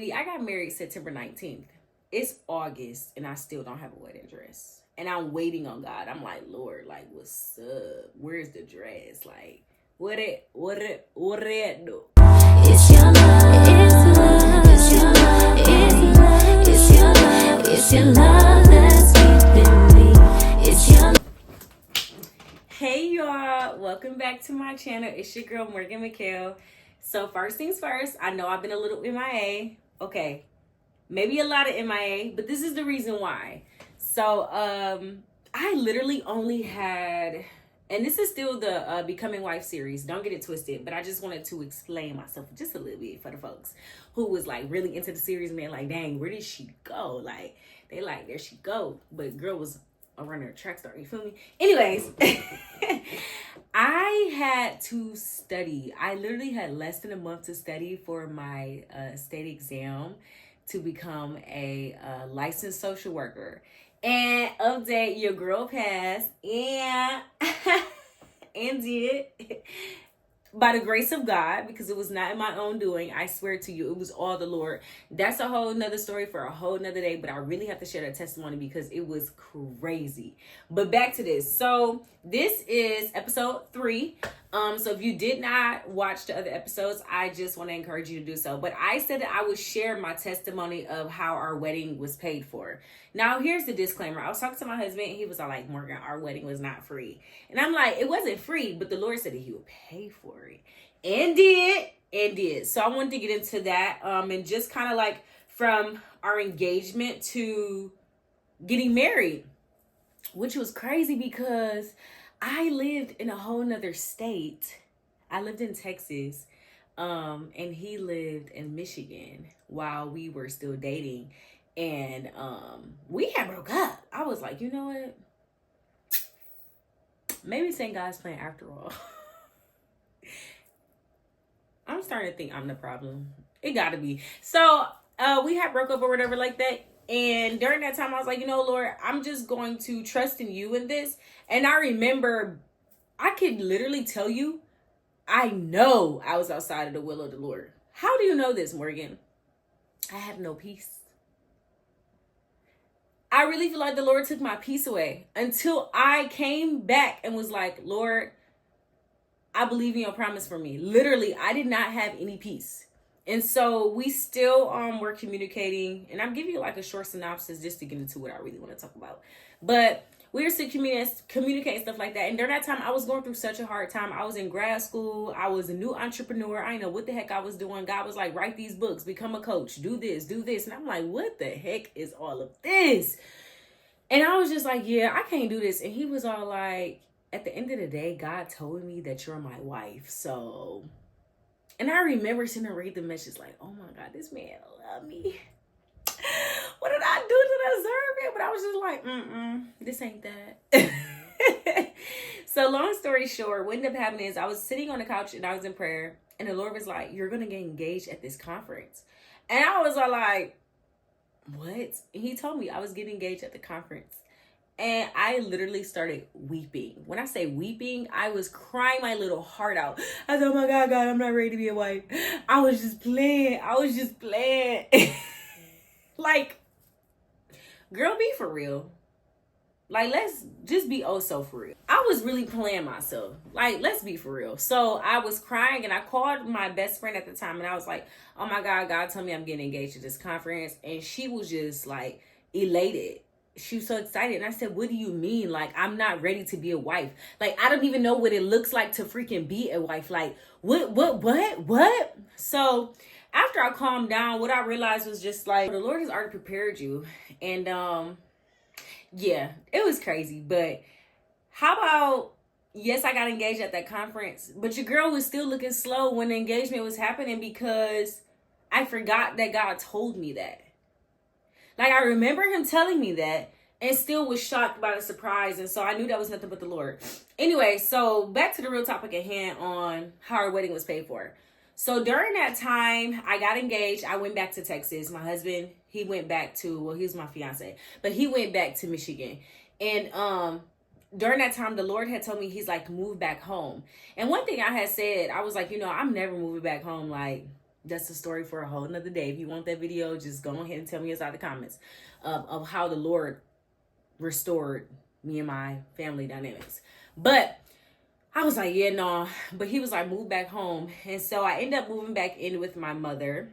I got married September 19th. It's August and I still don't have a wedding dress. And I'm waiting on God. I'm like, Lord, like, what's up? Where's the dress? Like, what it do? It's your love, it's love, it's your love, it's love, it's your love, it's your love that's keeping me. It's your love. Hey y'all, welcome back to my channel. It's your girl Morgan McHale. So first things first, I know I've been a little MIA. Okay, maybe a lot of MIA, but this is the reason why. So I literally only had, and this is still the Becoming Wife series, don't get it twisted, but I just wanted to explain myself just a little bit for the folks who was like really into the series and they're like, dang, where did she go? Like, they like, there she go. But girl was a runner, track star, you feel me? Anyways, I had to study. I literally had less than a month to study for my state exam to become a licensed social worker. And update, your girl passed and and did by the grace of God, because it was not in my own doing. I swear to you, it was all the Lord. That's a whole nother story for a whole nother day, but I really have to share that testimony because it was crazy. But back to this. So this is episode 3. So if you did not watch the other episodes, I just want to encourage you to do so. But I said that I would share my testimony of how our wedding was paid for. Now, here's the disclaimer. I was talking to my husband. He was all like, Morgan, our wedding was not free. And I'm like, it wasn't free, but the Lord said that he would pay for it. And did. So I wanted to get into that. And just kind of like from our engagement to getting married, which was crazy because I lived in a whole nother state. I lived in Texas, and he lived in Michigan while we were still dating. And we had broke up. I was like, you know what? Maybe it's ain't God's plan after all. I'm starting to think I'm the problem. It gotta be. So we had broke up or whatever like that. And during that time, I was like, you know, Lord, I'm just going to trust in you in this. And I remember, I could literally tell you, I know I was outside of the will of the Lord. How do you know this, Morgan? I had no peace. I really feel like the Lord took my peace away until I came back and was like, Lord, I believe in your promise for me. Literally, I did not have any peace. And so we still were communicating, and I'm giving you like a short synopsis just to get into what I really want to talk about. But we were still communicating stuff like that. And during that time, I was going through such a hard time. I was in grad school. I was a new entrepreneur. I didn't know what the heck I was doing. God was like, write these books, become a coach, do this, do this. And I'm like, what the heck is all of this? And I was just like, yeah, I can't do this. And he was all like, at the end of the day, God told me that you're my wife. So, and I remember sitting and read the message like, oh my God, this man love me. What did I do to deserve it? But I was just like, this ain't that. So long story short, what ended up happening is I was sitting on the couch and I was in prayer. And the Lord was like, you're going to get engaged at this conference. And I was all like, what? And he told me I was getting engaged at the conference. And I literally started weeping. When I say weeping, I was crying my little heart out. I said, oh my God, I'm not ready to be a wife. I was just playing. Like, girl, be for real. Like, let's just be oh so for real. I was really playing myself. Like, let's be for real. So I was crying and I called my best friend at the time and I was like, oh my God, God told me I'm getting engaged at this conference. And she was just like elated. She was so excited. And I said, what do you mean? Like, I'm not ready to be a wife. Like, I don't even know what it looks like to freaking be a wife. Like, what? So after I calmed down, what I realized was just like, the Lord has already prepared you. And yeah, it was crazy. But how about, yes, I got engaged at that conference, but your girl was still looking slow when the engagement was happening because I forgot that God told me that. Like, I remember him telling me that and still was shocked by the surprise. And so I knew that was nothing but the Lord. Anyway, so back to the real topic at hand on how our wedding was paid for. So during that time, I got engaged. I went back to Texas. My husband, he went back to, well, he was my fiance, but he went back to Michigan. And during that time, the Lord had told me, he's like, move back home. And one thing I had said, I was like, you know, I'm never moving back home. Like, That's a story for a whole nother day. If you want that video, just go ahead and tell me inside the comments of how the Lord restored me and my family dynamics. But I was like, yeah, no. But he was like, move back home. And so I ended up moving back in with my mother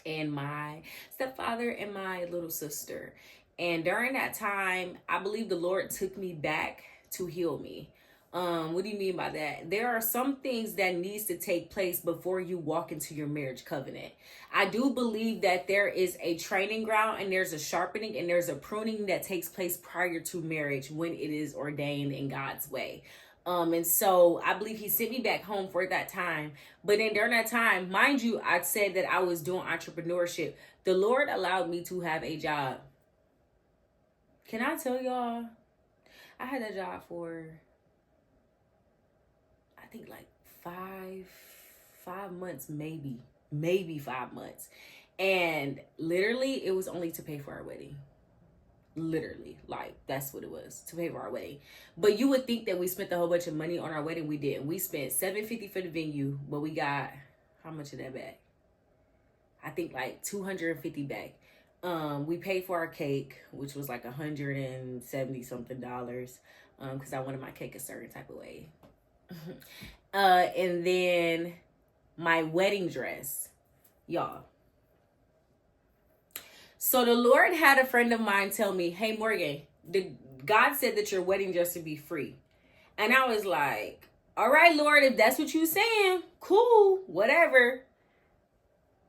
and my stepfather and my little sister. And during that time, I believe the Lord took me back to heal me. What do you mean by that? There are some things that needs to take place before you walk into your marriage covenant. I do believe that there is a training ground and there's a sharpening and there's a pruning that takes place prior to marriage when it is ordained in God's way. And so I believe he sent me back home for that time. But then during that time, mind you, I said that I was doing entrepreneurship. The Lord allowed me to have a job. Can I tell y'all? I had that job for, I think like five months, maybe 5 months. And literally it was only to pay for our wedding. Literally, like that's what it was, to pay for our wedding. But you would think that we spent a whole bunch of money on our wedding. We didn't. We spent $750 for the venue, but we got how much of that back? I think like $250 back. We paid for our cake, which was like $170 something because I wanted my cake a certain type of way. And then my wedding dress, y'all. So the Lord had a friend of mine tell me, hey, Morgan, God said that your wedding dress would be free. And I was like, all right, Lord, if that's what you're saying, cool, whatever.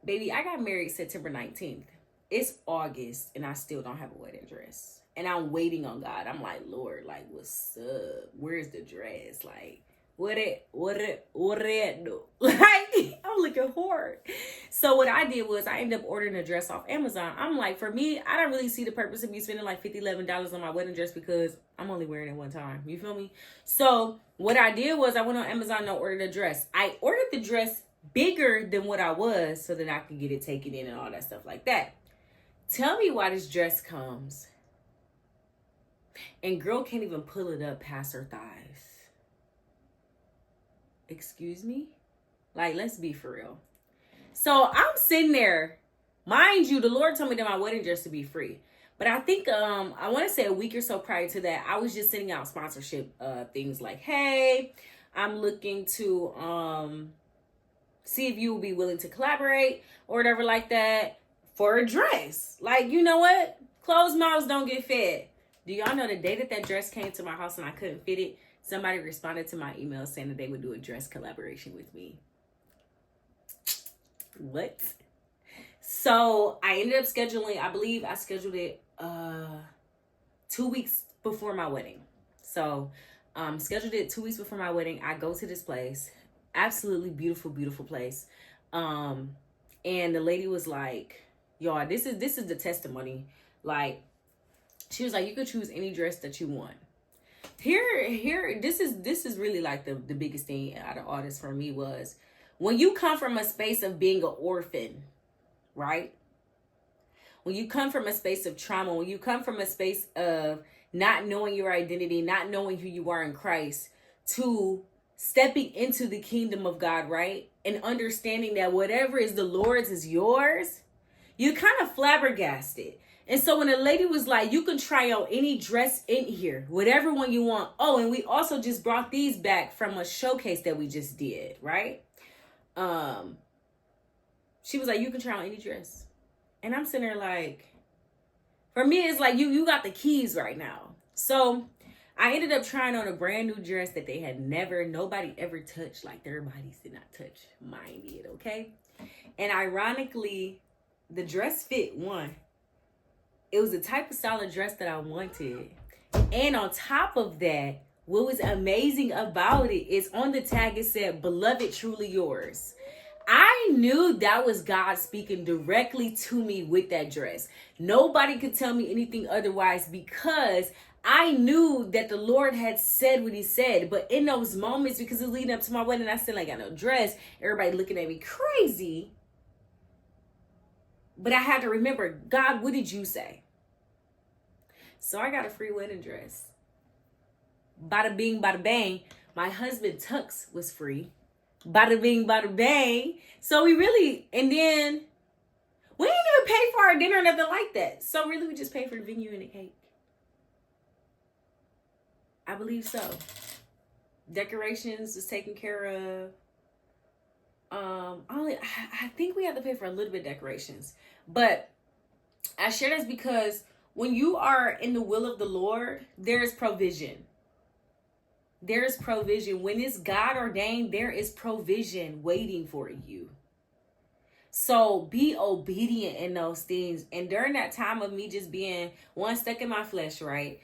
Baby, I got married September 19th. It's August and I still don't have a wedding dress. And I'm waiting on God. I'm like, Lord, like, what's up? Where's the dress? Like, what it do? Like, I'm looking hard. So what I did was I ended up ordering a dress off Amazon. I'm like, for me, I don't really see the purpose of me spending like $50, $11 on my wedding dress because I'm only wearing it one time. You feel me? So what I did was I went on Amazon and ordered a dress. I ordered the dress bigger than what I was so that I could get it taken in and all that stuff like that. Tell me why this dress comes and girl can't even pull it up past her thighs. Excuse me? Like, let's be for real. So I'm sitting there. Mind you, the Lord told me that my wedding dress would be free. But I think, I want to say a week or so prior to that, I was just sending out sponsorship things like, hey, I'm looking to see if you will be willing to collaborate or whatever like that for a dress. Like, you know what? Closed mouths don't get fed. Do y'all know the day that that dress came to my house and I couldn't fit it, somebody responded to my email saying that they would do a dress collaboration with me. What? So I ended up scheduling, I believe I scheduled it 2 weeks before my wedding. So scheduled it 2 weeks before my wedding. I go to this place. Absolutely beautiful, beautiful place. And the lady was like, y'all, this is the testimony. Like, she was like, you could choose any dress that you want. Here, this is really like the biggest thing out of all this for me was when you come from a space of being an orphan, right? When you come from a space of trauma, when you come from a space of not knowing your identity, not knowing who you are in Christ, to stepping into the kingdom of God, right? And understanding that whatever is the Lord's is yours, you kind of flabbergasted. And so when the lady was like, you can try out any dress in here, whatever one you want. Oh, and we also just brought these back from a showcase that we just did, right? She was like, you can try on any dress. And I'm sitting there like, for me, it's like, you got the keys right now. So I ended up trying on a brand new dress that they had nobody ever touched. Like their bodies did not touch. Mine did, okay? And ironically, the dress fit one. It was the type of style of dress that I wanted. And on top of that, what was amazing about it is on the tag it said, beloved, truly yours. I knew that was God speaking directly to me with that dress. Nobody could tell me anything otherwise because I knew that the Lord had said what he said. But in those moments, because it was leading up to my wedding, I still ain't got no dress. Everybody looking at me crazy. But I had to remember, God, what did you say? So I got a free wedding dress. Bada bing, bada bang. My husband Tux was free. Bada bing, bada bang. So we really, and then we didn't even pay for our dinner or nothing like that. So really, we just paid for the venue and the cake. I believe so. Decorations was taken care of. I think we had to pay for a little bit of decorations, but I share this because when you are in the will of the Lord, there is provision. There is provision. When it's God ordained, there is provision waiting for you. So be obedient in those things. And during that time of me just being one stuck in my flesh, right?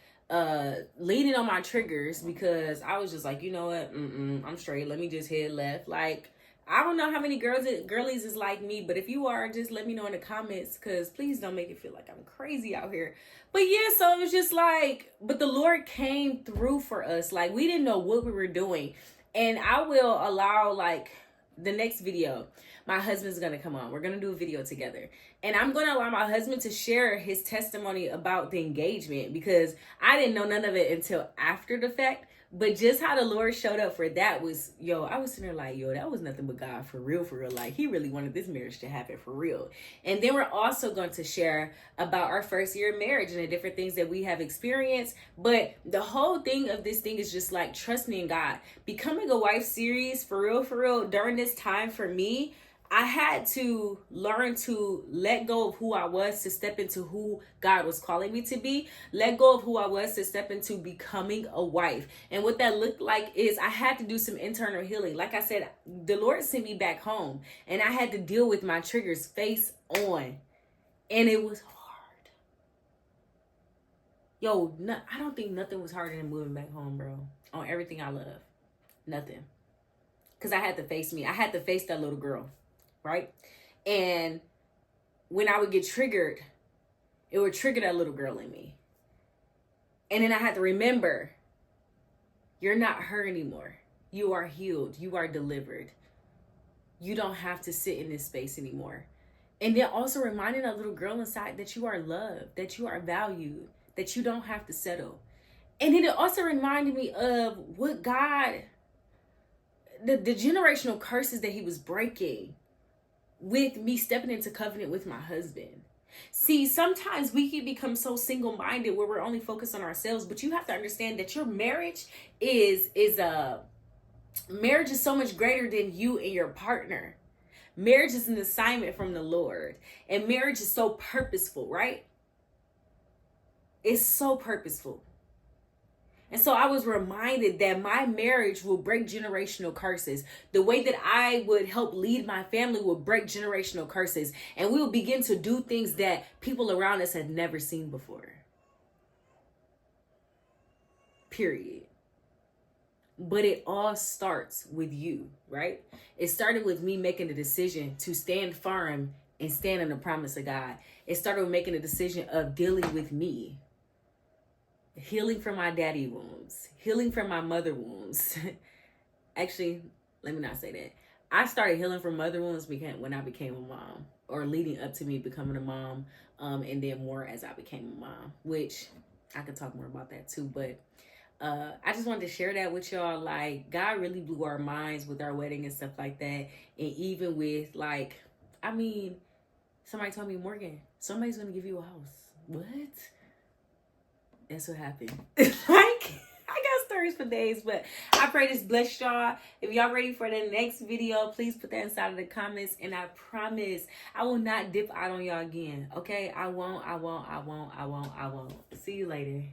Leaning on my triggers, because I was just like, you know what? I'm straight. Let me just head left. Like, I don't know how many girlies is like me, but if you are, just let me know in the comments, because please don't make it feel like I'm crazy out here. But yeah, so it was just like, but the Lord came through for us. Like, we didn't know what we were doing. And I will allow, like, the next video, my husband's going to come on. We're going to do a video together. And I'm going to allow my husband to share his testimony about the engagement, because I didn't know none of it until after the fact. But just how the Lord showed up for that was, I was sitting there like, that was nothing but God for real, for real. Like, he really wanted this marriage to happen for real. And then we're also going to share about our first year of marriage and the different things that we have experienced. But the whole thing of this thing is just like trusting in God. Becoming a Wife series, for real, during this time for me, I had to learn to let go of who I was to step into who God was calling me to be. Let go of who I was to step into becoming a wife. And what that looked like is I had to do some internal healing. Like I said, the Lord sent me back home and I had to deal with my triggers face on. And it was hard. I don't think nothing was harder than moving back home, bro. On everything I love. Nothing. Because I had to face me. I had to face that little girl. Right? And when I would get triggered, it would trigger that little girl in me. And then I had to remember, you're not her anymore. You are healed. You are delivered. You don't have to sit in this space anymore. And then also reminding that little girl inside that you are loved, that you are valued, that you don't have to settle. And then it also reminded me of what God, the generational curses that he was breaking with me stepping into covenant with my husband. See, sometimes we can become so single-minded where we're only focused on ourselves, but you have to understand that your marriage is so much greater than you and your partner. Marriage is an assignment from the Lord, and marriage is so purposeful, right? It's so purposeful. And so I was reminded that my marriage will break generational curses. The way that I would help lead my family will break generational curses. And we will begin to do things that people around us had never seen before. Period. But it all starts with you, right? It started with me making the decision to stand firm and stand in the promise of God. It started with making a decision of dealing with me. Healing from my daddy wounds, healing from my mother wounds. Actually, let me not say that. I started healing from mother wounds when I became a mom, or leading up to me becoming a mom, and then more as I became a mom, which I could talk more about that too. But I just wanted to share that with y'all. Like, God really blew our minds with our wedding and stuff like that. And even with, like, somebody told me, Morgan, somebody's going to give you a house. What? That's what happened. Like, I got stories for days, but I pray this bless y'all. If y'all ready for the next video, please put that inside of the comments. And I promise I will not dip out on y'all again. Okay? I won't. See you later.